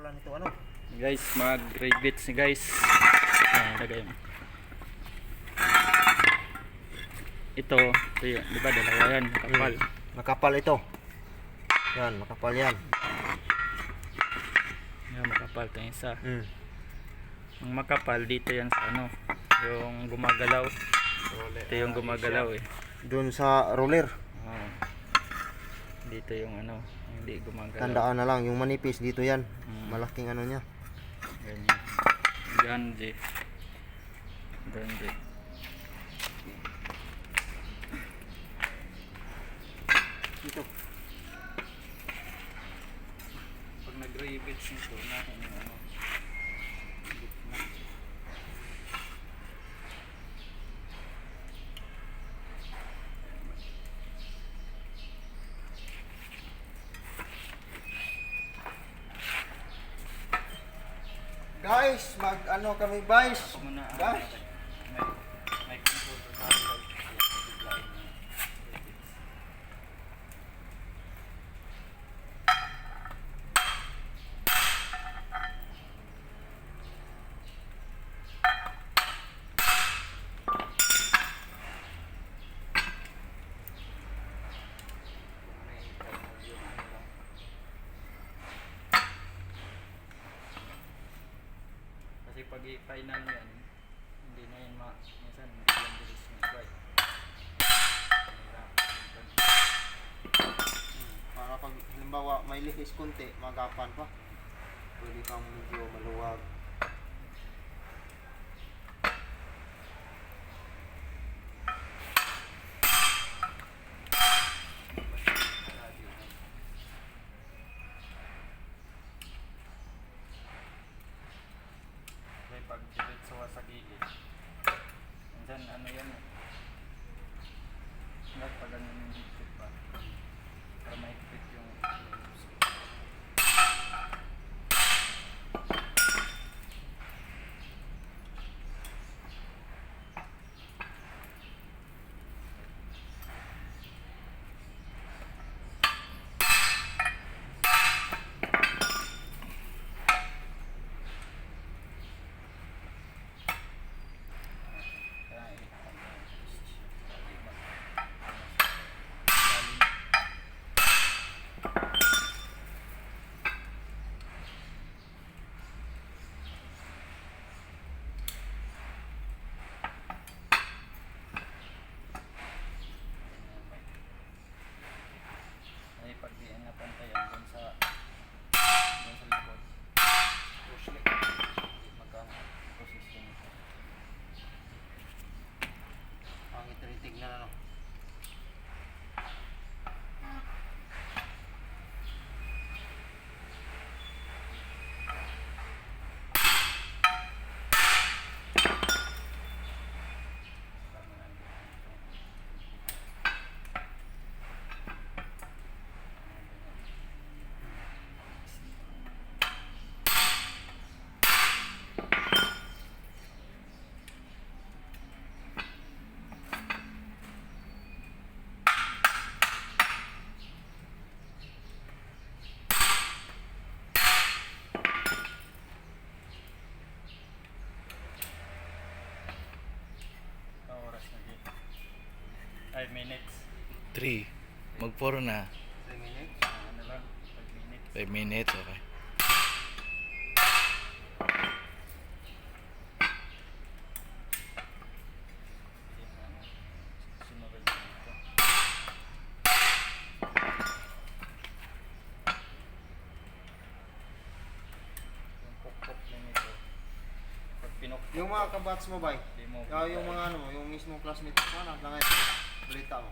pala nito ano? Guys, mag-rebits ni guys. Lagay mo. Ito yun, di ba dalawa yan, makapal. Makapal ito. Yan, makapal yan. Yan, makapal ito yung isa. Mm. Ang makapal dito yan sa ano, yung gumagalaw. Ito yung gumagalaw eh. Doon sa roller. Oh. Dito yung ano, hindi gumagalaw. Tandaan na lang, yung manipis dito yan. Mm. Malaking ano niya. Ganyan. Gandhi. Gandhi. Dito. Pag nag-rebits nito, natin yung ano. Gitna. Guys, mag ano kami guys. Ako muna. Guys. May computer tayo. Kasi pag i-final yan, hindi na yan minsan hindi lang bilis mag-buy. Para pag halimbawa may lihis konti, magapan pa. Pwede kang medyo maluwag. Kasi pag diretso sa gilid, minsan ano yan eh. Hanggang pag ganun yung higpit pa. Para mahigpit yung ay pag di na pantayan dun sa likod. Pushlik. Magkano position ito. Pangit rin tignan ano. Oras na dito. 5 minutes. 3. Mag-4 na. 3 minutes. Ano lang, 5 minutes. 5 minutes, okay. Sumunod dito. Yung pukpok na nito. Pag pinukpok Yung mga kabats mo ba? di mo Yung mga ano mo, yung mismo classmate mo, ano lang ngayon? Balita mo.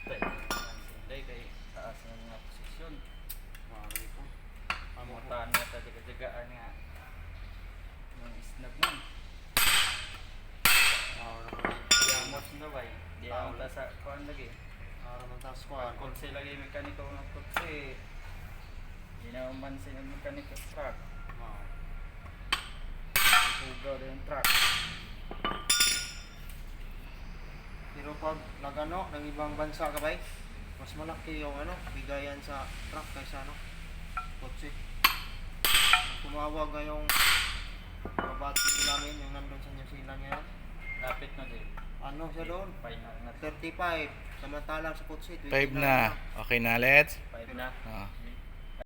Hindi kay taas ng mga posisyon. Mali po. Pamutaan mo ta jagaan nga. Yung isnag mo. Diamos na ba eh. Di ang ta sa kuan lagi. Araman ta squad. Kotse lagi mekaniko ng kotse. Di na mansin ang mekaniko sa truck. Pugaw din yung truck. Pero pag nagano ng ibang bansa ka ba, mas malaki yung ano, bigayan sa truck kaysa ano, kotse. tumawag ngayong kabati namin yung nandun sa New Zealand ngayon. Lapit na din. Ano siya doon? Final na. 35. Samantalang sa Kutsi, 5 na. Okay na, let's. 5 na. Ah.